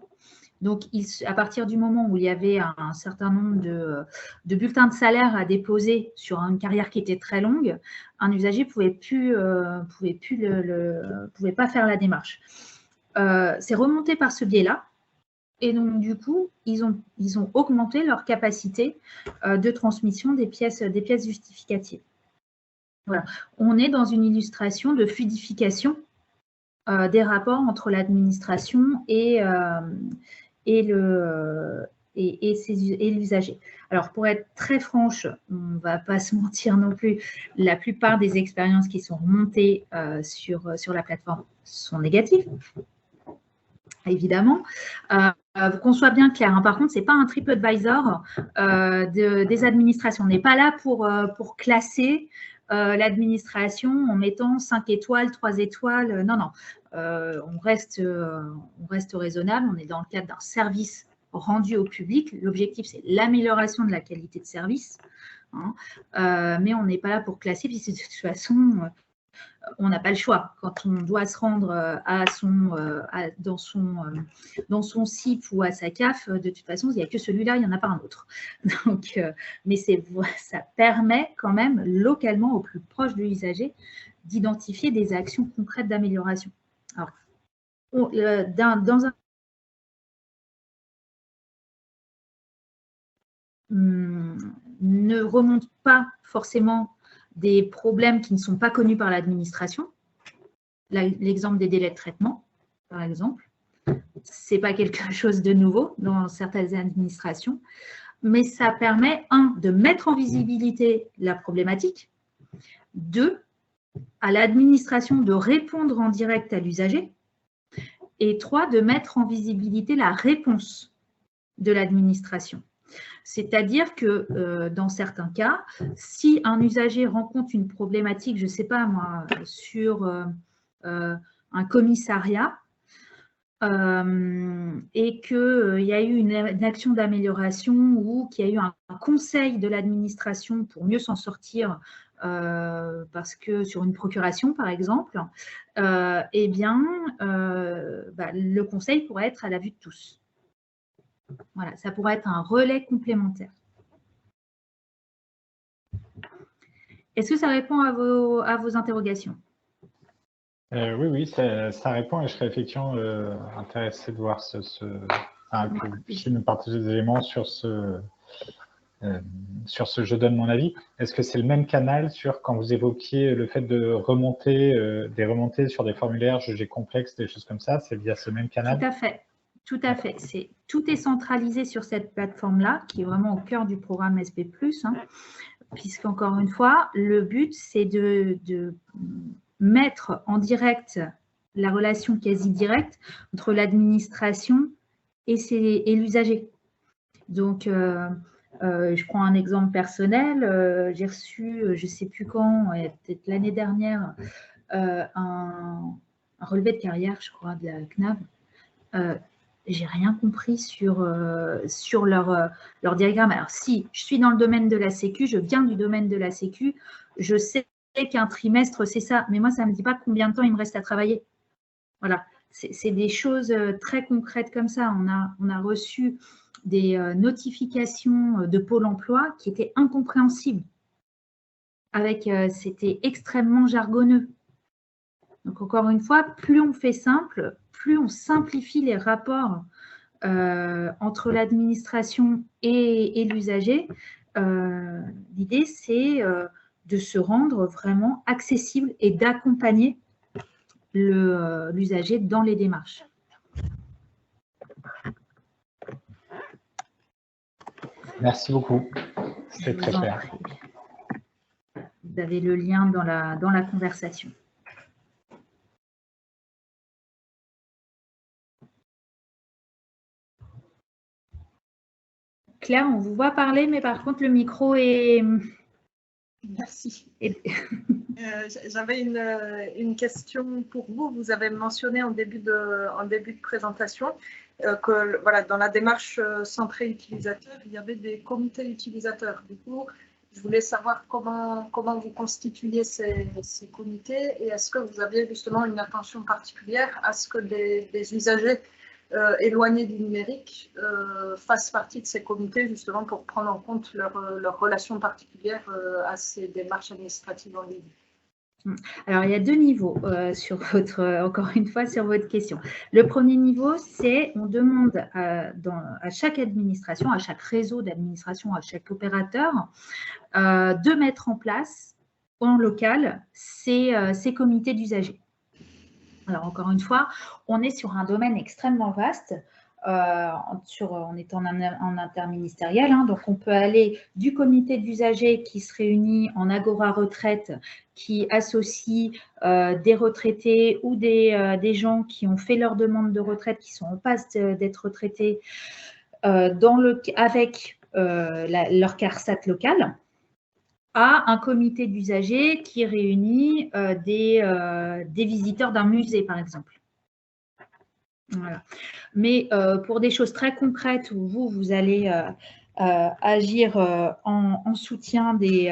Donc, à partir du moment où il y avait un certain nombre de bulletins de salaire à déposer sur une carrière qui était très longue, un usager ne pouvait pas faire la démarche. C'est remonté par ce biais-là. Et donc, du coup, ils ont augmenté leur capacité de transmission des pièces justificatives. Voilà. On est dans une illustration de fluidification des rapports entre l'administration et l'usager. Alors, pour être très franche, on ne va pas se mentir non plus, la plupart des expériences qui sont remontées sur la plateforme sont négatives, évidemment. Qu'on soit bien clair, hein. Par contre, ce n'est pas un TripAdvisor des administrations. On n'est pas là pour classer l'administration en mettant 5 étoiles, 3 étoiles. Non, non. On reste raisonnable. On est dans le cadre d'un service rendu au public. L'objectif, c'est l'amélioration de la qualité de service. Hein. Mais on n'est pas là pour classer, puisque de toute façon, on n'a pas le choix. Quand on doit se rendre dans son CIP ou à sa CAF, de toute façon, il n'y a que celui-là, il n'y en a pas un autre. Donc, mais ça permet quand même localement, au plus proche de l'usager, d'identifier des actions concrètes d'amélioration. Alors, dans un ne remonte pas forcément des problèmes qui ne sont pas connus par l'administration. L'exemple des délais de traitement, par exemple, ce n'est pas quelque chose de nouveau dans certaines administrations, mais ça permet, 1, de mettre en visibilité la problématique, 2, à l'administration de répondre en direct à l'usager, et 3, de mettre en visibilité la réponse de l'administration. C'est-à-dire que dans certains cas, si un usager rencontre une problématique, je ne sais pas moi, sur un commissariat et qu'il y a eu une action d'amélioration ou qu'il y a eu un conseil de l'administration pour mieux s'en sortir parce que sur une procuration par exemple, eh bien, le conseil pourrait être à la vue de tous. Voilà, ça pourrait être un relais complémentaire. Est-ce que ça répond à vos interrogations? Oui, ça répond et je serais effectivement intéressé de voir que vous puissiez nous partager des éléments sur ce je donne mon avis. Est-ce que c'est le même canal quand vous évoquiez le fait de remonter, des remontées sur des formulaires jugés complexes, des choses comme ça, c'est via ce même canal? Tout à fait. Tout à fait. Tout est centralisé sur cette plateforme-là, qui est vraiment au cœur du programme SP+, hein, puisqu'encore une fois, le but, c'est de mettre en direct la relation quasi directe entre l'administration et l'usager. Donc, je prends un exemple personnel. J'ai reçu, je ne sais plus quand, peut-être l'année dernière, un relevé de carrière, je crois, de la CNAV. J'ai rien compris sur leur diagramme. Alors, si je suis dans le domaine de la Sécu, je viens du domaine de la Sécu, je sais qu'un trimestre, c'est ça. Mais moi, ça ne me dit pas combien de temps il me reste à travailler. Voilà. C'est des choses très concrètes comme ça. On a reçu des notifications de Pôle emploi qui étaient incompréhensibles. C'était extrêmement jargonneux. Donc, encore une fois, plus on fait simple, plus on simplifie les rapports entre l'administration et l'usager. L'idée, c'est de se rendre vraiment accessible et d'accompagner l'usager dans les démarches. Merci beaucoup. C'est très clair. Vous avez le lien dans la conversation. Claire, on vous voit parler, mais par contre, le micro est… Merci. J'avais une question pour vous. Vous avez mentionné en début de présentation que voilà, dans la démarche centrée utilisateur, il y avait des comités utilisateurs. Du coup, je voulais savoir comment vous constituiez ces comités et est-ce que vous aviez justement une attention particulière à ce que des usagers éloignés du numérique fassent partie de ces comités justement pour prendre en compte leur relation particulière à ces démarches administratives en ligne. Alors, il y a 2 niveaux encore une fois, sur votre question. Le premier niveau, c'est on demande à chaque administration, à chaque réseau d'administration, à chaque opérateur, de mettre en place en local ces comités d'usagers. Alors, encore une fois, on est sur un domaine extrêmement vaste. On est en interministériel, hein, donc on peut aller du comité d'usagers qui se réunit en Agora Retraite, qui associe des retraités ou des gens qui ont fait leur demande de retraite, qui sont en passe d'être retraités avec leur CARSAT local, à un comité d'usagers qui réunit des visiteurs d'un musée, par exemple. Voilà. Mais pour des choses très concrètes où vous allez agir en soutien des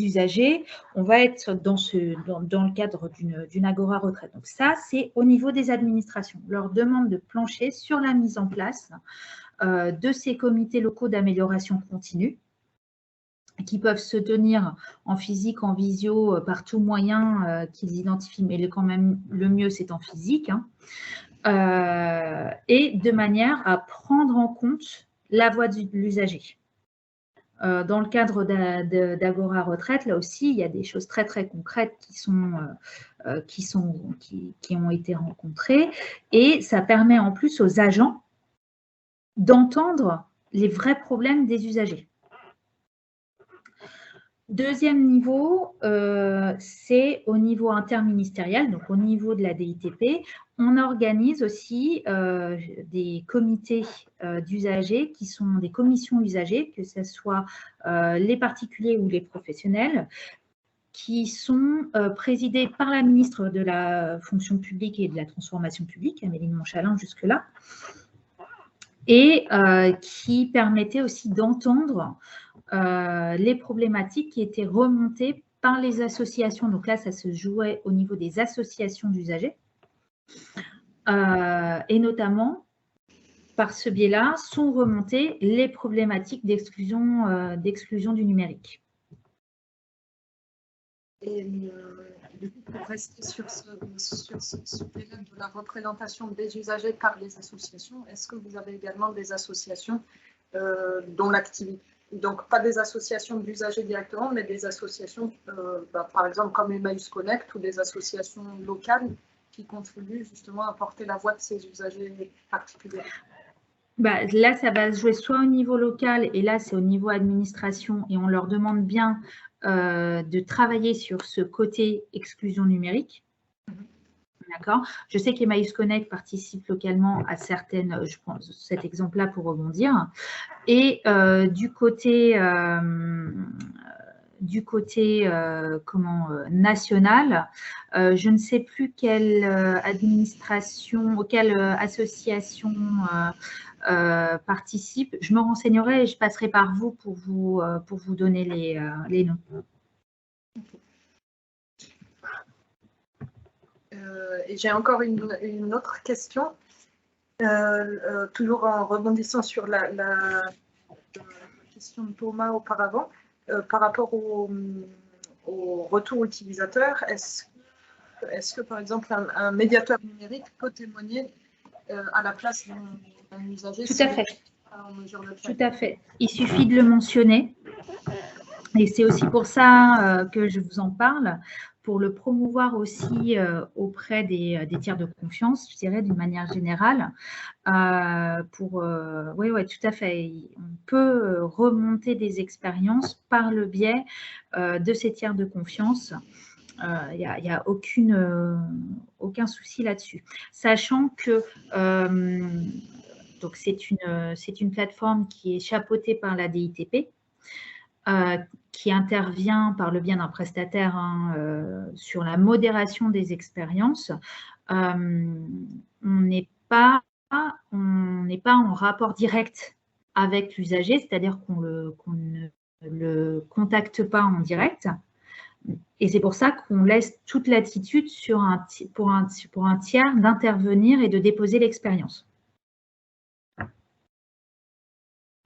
usagers, on va être dans le cadre d'une Agora retraite. Donc ça, c'est au niveau des administrations. Leur demande de plancher sur la mise en place de ces comités locaux d'amélioration continue qui peuvent se tenir en physique, en visio, par tout moyen qu'ils identifient, mais quand même le mieux, c'est en physique, hein, et de manière à prendre en compte la voix de l'usager. Dans le cadre d'Agora Retraite, là aussi, il y a des choses très, très concrètes qui ont été rencontrées, et ça permet en plus aux agents d'entendre les vrais problèmes des usagers. Deuxième niveau, c'est au niveau interministériel, donc au niveau de la DITP. On organise aussi des comités d'usagers qui sont des commissions usagers, que ce soit les particuliers ou les professionnels, qui sont présidés par la ministre de la fonction publique et de la transformation publique, Amélie de Montchalin jusque-là, et qui permettaient aussi d'entendre les problématiques qui étaient remontées par les associations. Donc là, ça se jouait au niveau des associations d'usagers. Et notamment, par ce biais-là, sont remontées les problématiques d'exclusion du numérique. Et du coup, pour rester sur ce biais de la représentation des usagers par les associations, est-ce que vous avez également des associations dont l'activité, donc pas des associations d'usagers directement, mais des associations, par exemple comme Emmaüs Connect ou des associations locales qui contribuent justement à porter la voix de ces usagers particuliers? Là, ça va se jouer soit au niveau local, et là, c'est au niveau administration, et on leur demande bien de travailler sur ce côté exclusion numérique. D'accord. Je sais qu'Emmaüs Connect participe localement à certaines, je pense, cet exemple-là pour rebondir. Et du côté national, je ne sais plus quelle administration, quelle association participe. Je me renseignerai et je passerai par vous pour vous donner les noms. Et j'ai encore une autre question, toujours en rebondissant sur la question de Thomas auparavant, par rapport au retour utilisateur. Est-ce que, par exemple, un médiateur numérique peut témoigner à la place d'un usager? Tout à fait. Tout à fait. Il suffit de le mentionner. Et c'est aussi pour ça que je vous en parle, pour le promouvoir aussi auprès des tiers de confiance, je dirais, d'une manière générale. Oui, tout à fait. On peut remonter des expériences par le biais de ces tiers de confiance. Il n'y a aucun souci là-dessus. Sachant que donc c'est une plateforme qui est chapeautée par la DITP, qui intervient par le biais d'un prestataire sur la modération des expériences. On n'est pas en rapport direct avec l'usager, c'est-à-dire qu'on ne le contacte pas en direct. Et c'est pour ça qu'on laisse toute latitude pour un tiers d'intervenir et de déposer l'expérience.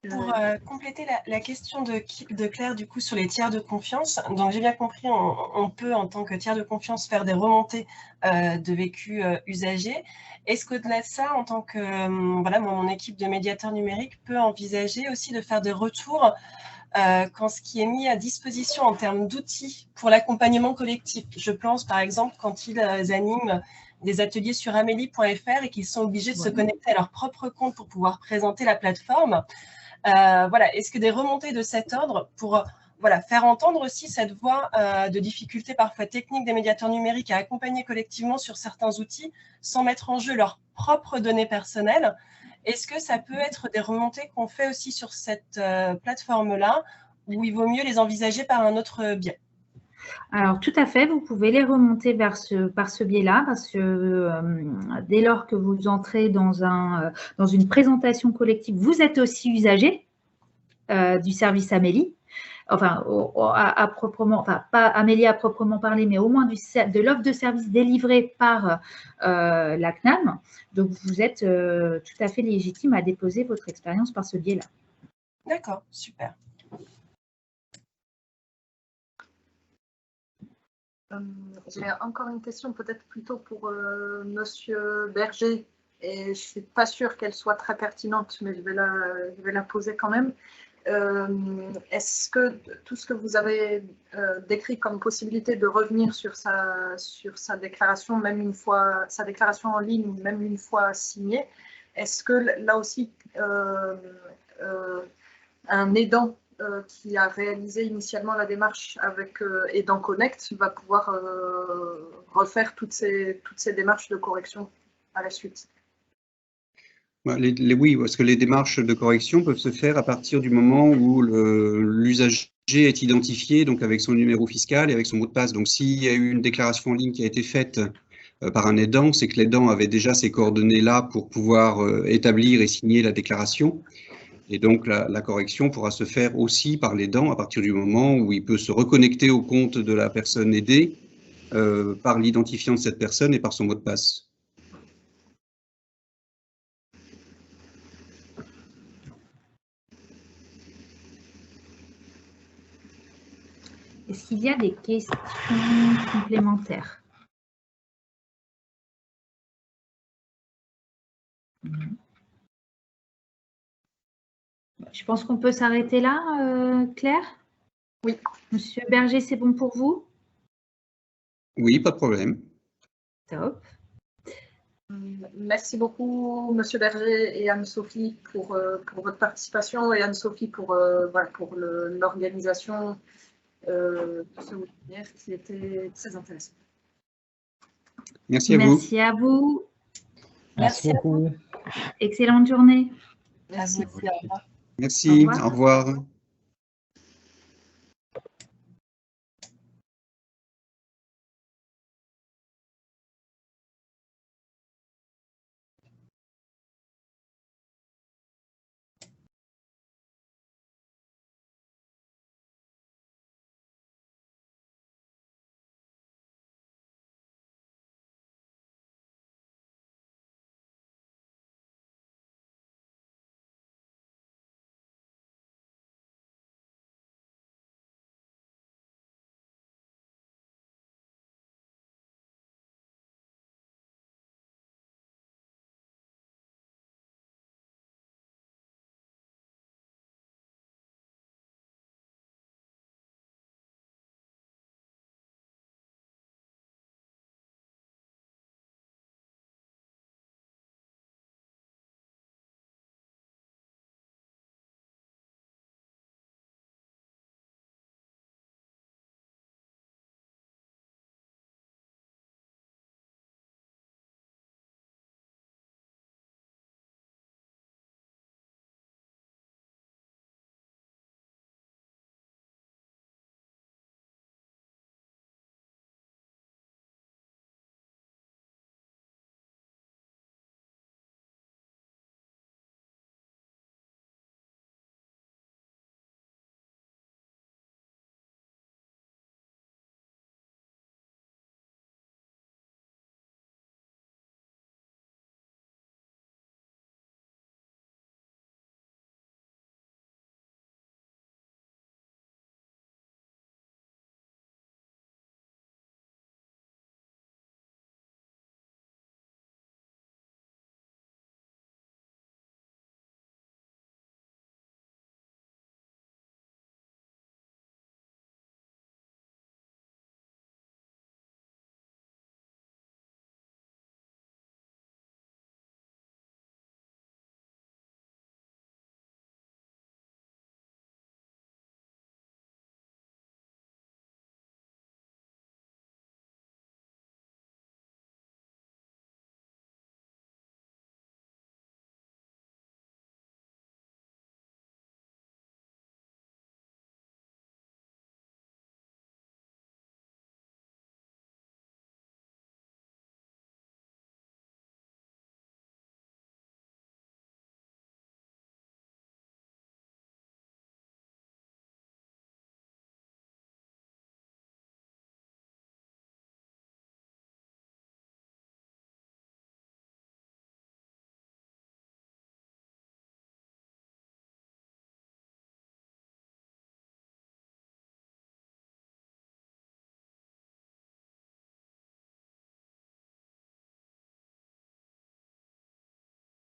Pour compléter la question de Claire, du coup, sur les tiers de confiance, donc j'ai bien compris, on peut, en tant que tiers de confiance, faire des remontées de vécu usagers. Est-ce qu'au-delà de ça, en tant que, mon équipe de médiateurs numériques peut envisager aussi de faire des retours quand ce qui est mis à disposition en termes d'outils pour l'accompagnement collectif? Je pense, par exemple, quand ils animent des ateliers sur amélie.fr et qu'ils sont obligés de se connecter à leur propre compte pour pouvoir présenter la plateforme. Est-ce que des remontées de cet ordre pour faire entendre aussi cette voix de difficultés parfois techniques des médiateurs numériques à accompagner collectivement sur certains outils sans mettre en jeu leurs propres données personnelles? Est-ce que ça peut être des remontées qu'on fait aussi sur cette plateforme-là, ou il vaut mieux les envisager par un autre biais? Alors, tout à fait, vous pouvez les remonter par ce biais-là, parce que dès lors que vous entrez dans une présentation collective, vous êtes aussi usager du service Amélie, enfin, pas Amélie à proprement parler, mais au moins de l'offre de service délivrée par la CNAM. Donc, vous êtes tout à fait légitime à déposer votre expérience par ce biais-là. D'accord, super. J'ai encore une question peut-être plutôt pour Monsieur Berger, et je ne suis pas sûre qu'elle soit très pertinente, mais je vais la poser quand même. Est-ce que tout ce que vous avez décrit comme possibilité de revenir sur sa déclaration, même une fois, sa déclaration en ligne, même une fois signée, est-ce que là aussi un aidant qui a réalisé initialement la démarche avec Aidant Connect va pouvoir refaire toutes ces démarches de correction à la suite? Oui, parce que les démarches de correction peuvent se faire à partir du moment où l'usager est identifié, donc avec son numéro fiscal et avec son mot de passe. Donc, s'il y a eu une déclaration en ligne qui a été faite par un aidant, c'est que l'aidant avait déjà ces coordonnées-là pour pouvoir établir et signer la déclaration. Et donc, la correction pourra se faire aussi par l'aidant à partir du moment où il peut se reconnecter au compte de la personne aidée par l'identifiant de cette personne et par son mot de passe. Est-ce qu'il y a des questions complémentaires? Je pense qu'on peut s'arrêter là, Claire? Oui. Monsieur Berger, c'est bon pour vous? Oui, pas de problème. Top. Merci beaucoup, Monsieur Berger et Anne-Sophie, pour votre participation, et Anne-Sophie pour l'organisation de ce webinaire qui était très intéressant. Merci à vous. Merci à vous. Merci beaucoup. Excellente journée. Merci. Au revoir. Merci, au revoir.